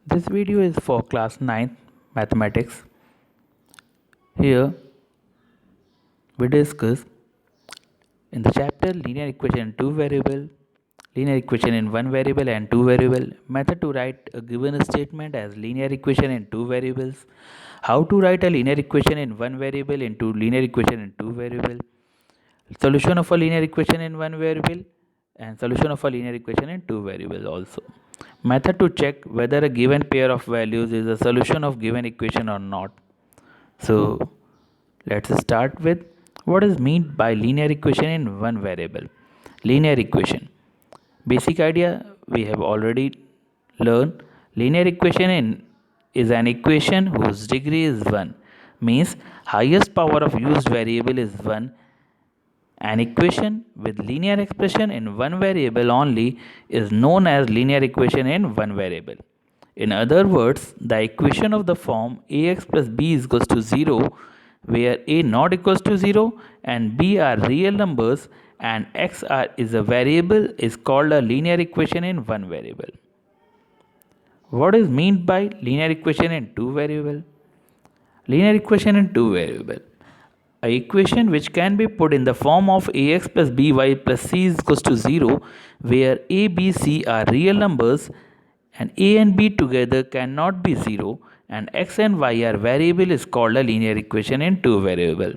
This video is for class 9 mathematics. Here we discuss in the chapter linear equation in two variable, linear equation in one variable and two variable, method to write a given statement as linear equation in two variables, how to write a linear equation in one variable into linear equation in two variable, solution of a linear equation in one variable and solution of a linear equation in two variables also. Method to check whether a given pair of values is a solution of given equation or not. So let's start with what is meant by linear equation in one variable. Linear equation. Basic idea we have already learned. Linear equation is an equation whose degree is 1. Means highest power of used variable is 1. An equation with linear expression in one variable only is known as linear equation in one variable. In other words, the equation of the form ax plus b is equals to 0, where a not equals to 0 and b are real numbers and is a variable, is called a linear equation in one variable. What is meant by linear equation in two variable? Linear equation in two variable. A equation which can be put in the form of ax plus by plus c is equals to 0, where a, b, c are real numbers and a and b together cannot be 0 and x and y are variable is called a linear equation in two variable.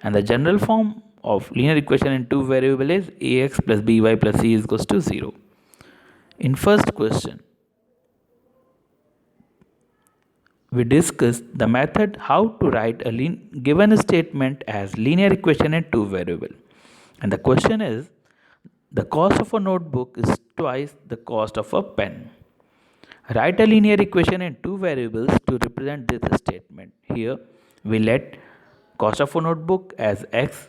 And the general form of linear equation in two variable is ax plus by plus c is equals to 0. In first question, we discussed the method how to write a given statement as linear equation in two variable. And the question is, the cost of a notebook is twice the cost of a pen. Write a linear equation in two variables to represent this statement. Here we let cost of a notebook as x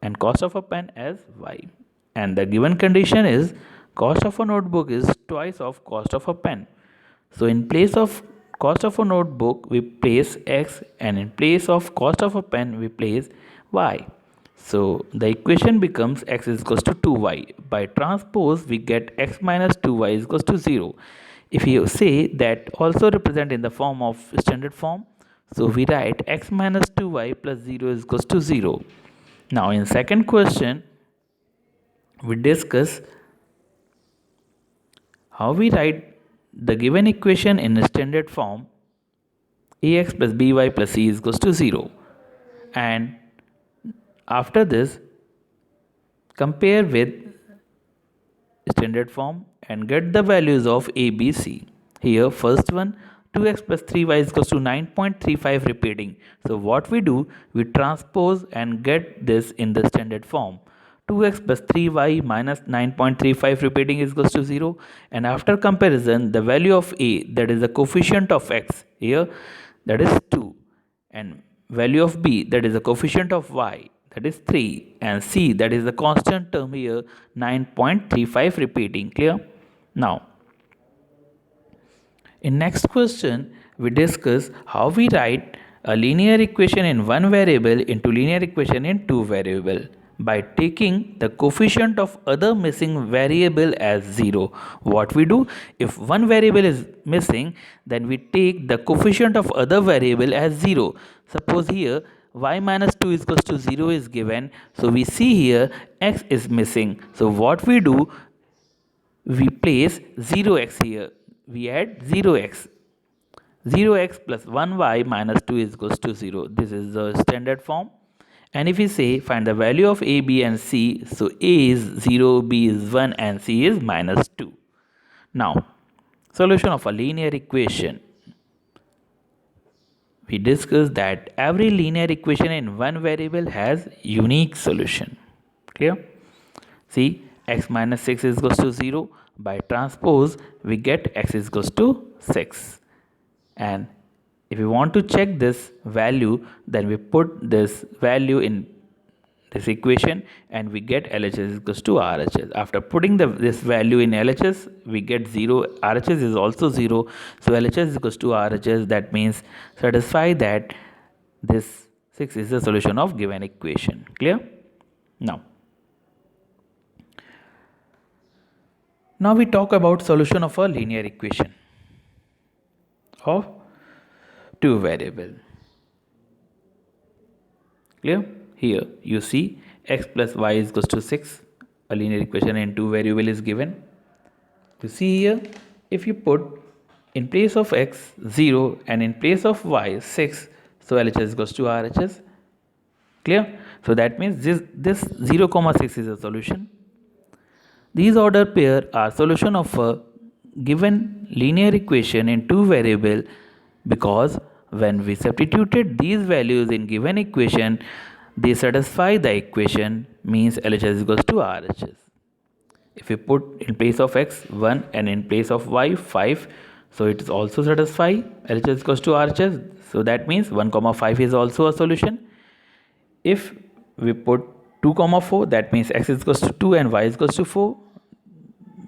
and cost of a pen as y. And the given condition is cost of a notebook is twice of cost of a pen. So in place of cost of a notebook we place x and in place of cost of a pen we place y. So the equation becomes x is equals to 2y. By transpose we get x minus 2y is equals to 0. If you say that also represent in the form of standard form, so we write x minus 2y plus 0 is equals to 0. Now in second question, we discuss how we write the given equation in a standard form ax plus by plus c is equals to 0. And after this, compare with standard form and get the values of a, b, c. Here first one 2x plus 3y is equals to 9.35 repeating. So what we do, we transpose and get this in the standard form. 2x plus 3y minus 9.35 repeating is equals to 0, and after comparison the value of a, that is the coefficient of x here, that is 2, and value of b, that is the coefficient of y, that is 3, and c, that is the constant term here, 9.35 repeating. Clear? Now in next question, we discuss how we write a linear equation in one variable into linear equation in two variable by taking the coefficient of other missing variable as 0. What we do, if one variable is missing, then we take the coefficient of other variable as 0. Suppose here y minus 2 is equals to 0 is given, so we see here x is missing. So what we do, we place 0x here, we add 0x. 0x plus 1y minus 2 is equals to 0. This is the standard form. And if we say find the value of a, b and c, so a is 0, b is 1 and c is minus 2. Now solution of a linear equation. We discussed that every linear equation in one variable has unique solution. Clear? See, x minus 6 is equals to 0. By transpose, we get x is equals to 6. And if we want to check this value, then we put this value in this equation and we get LHS is equals to RHS. After putting this value in LHS, we get 0. RHS is also 0. So LHS is equals to RHS. That means satisfy that this 6 is the solution of given equation. Clear? Now we talk about solution of a linear equation. of two variable. Clear? Here you see x plus y is equals to 6. A linear equation in two variable is given. You see here, if you put in place of x 0 and in place of y 6, so LHS is equals to RHS. Clear? So that means this 0 comma 6 is a solution. These order pair are solution of a given linear equation in two variable, because when we substituted these values in given equation, they satisfy the equation, means LHS is equals to RHS. If we put in place of x 1 and in place of y 5, so it is also satisfy LHS is equals to RHS. So that means 1 comma 5 is also a solution. If we put 2 comma 4, that means x is equals to 2 and y is equals to 4,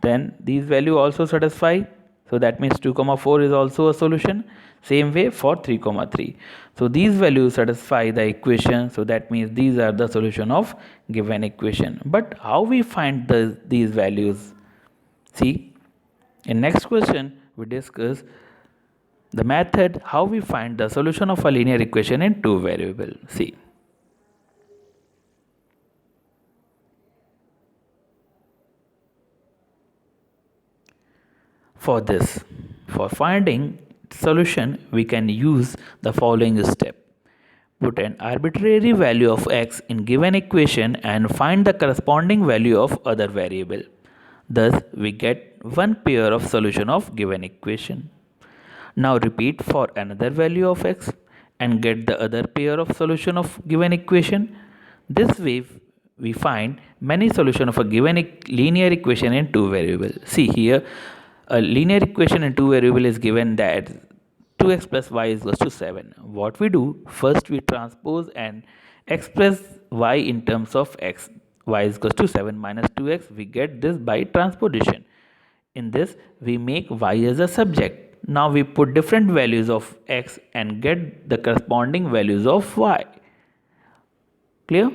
then these value also satisfy. So that means 2 comma 4 is also a solution. Same way for 3 comma 3. So these values satisfy the equation. So that means these are the solution of given equation. But how we find these values? See, in next question we discuss the method how we find the solution of a linear equation in two variable. See. For this, for finding solution, we can use the following step. Put an arbitrary value of x in given equation and find the corresponding value of other variable. Thus, we get one pair of solution of given equation. Now repeat for another value of x and get the other pair of solution of given equation. This way, we find many solution of a given linear equation in two variable. See here, a linear equation in two variable is given that 2x plus y is equals to 7. What we do, first we transpose and x plus y in terms of x, y is equals to 7 minus 2x, we get this by transposition. In this we make y as a subject. Now we put different values of x and get the corresponding values of y. Clear?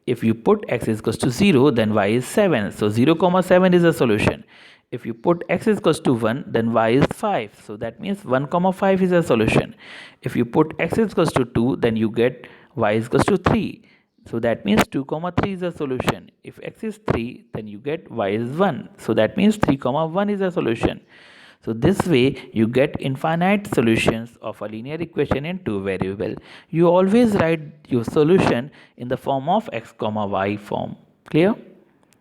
If you put x is equals to 0, then y is 7. So 0 comma 7 is a solution. If you put x is equals to 1, then y is 5. So that means 1 comma 5 is a solution. If you put x is equals to 2, then you get y is equals to 3. So that means 2 comma 3 is a solution. If x is 3, then you get y is 1. So that means 3 comma 1 is a solution. So this way you get infinite solutions of a linear equation in two variable. You always write your solution in the form of x comma y form. Clear?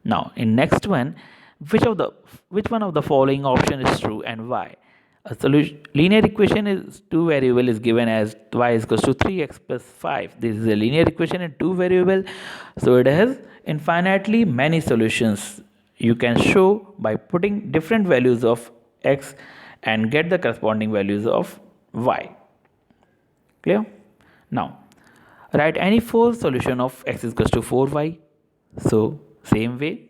Now in next one, which one of the following option is true and why? A solution linear equation is two variable is given as y is equals to 3x plus 5. This is a linear equation in two variable, so it has infinitely many solutions. You can show by putting different values of x and get the corresponding values of y. Clear? Now write any four solution of x is equals to 4y. So same way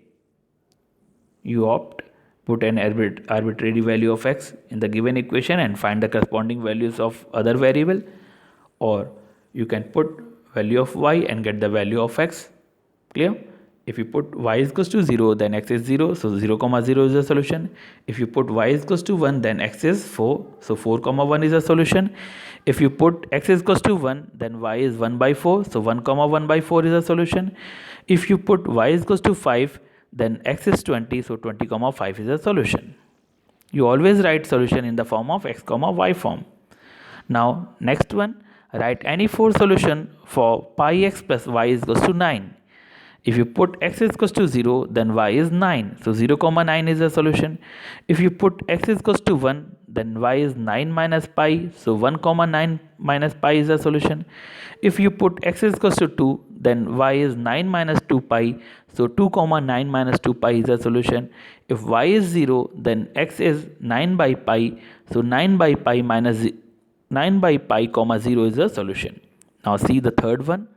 you opt, put an arbitrary value of x in the given equation and find the corresponding values of other variable, or you can put value of y and get the value of x. Clear? If you put y is equals to 0, then x is 0, so 0 comma 0 is a solution. If you put y is equals to 1, then x is 4, so 4 comma 1 is a solution. If you put x is equals to 1, then y is 1 by 4, so 1 comma 1 by 4 is a solution. If you put y is equals to 5, then x is 20, so 20 comma 5 is a solution. You always write solution in the form of x comma y form. Now next one, write any four solution for pi x plus y is equals to 9. If you put x is equals to 0, then y is 9. So 0 comma 9 is a solution. If you put x is equals to 1, then y is 9 minus pi. So 1 comma 9 minus pi is a solution. If you put x is equals to 2, then y is 9 minus 2 pi. So 2 comma 9 minus 2 pi is a solution. If y is 0, then x is 9 by pi. So 9 by pi minus 9 by pi comma 0 is a solution. Now see the third one.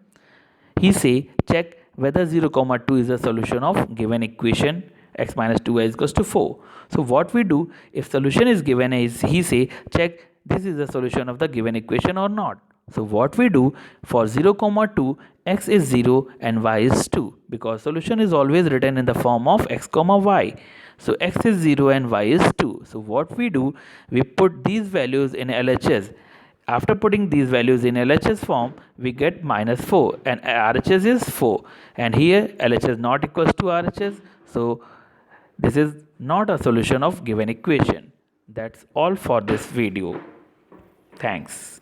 He say check whether 0 comma 2 is a solution of given equation x minus 2y is equals to 4. So what we do, if solution is given, is he say check this is the solution of the given equation or not. So what we do for 0 comma 2, x is 0 and y is 2, because solution is always written in the form of x comma y. So x is 0 and y is 2. So what we do, we put these values in LHS. After putting these values in LHS form, we get minus 4 and RHS is 4. And here LHS not equals to RHS. So this is not a solution of given equation. That's all for this video. Thanks.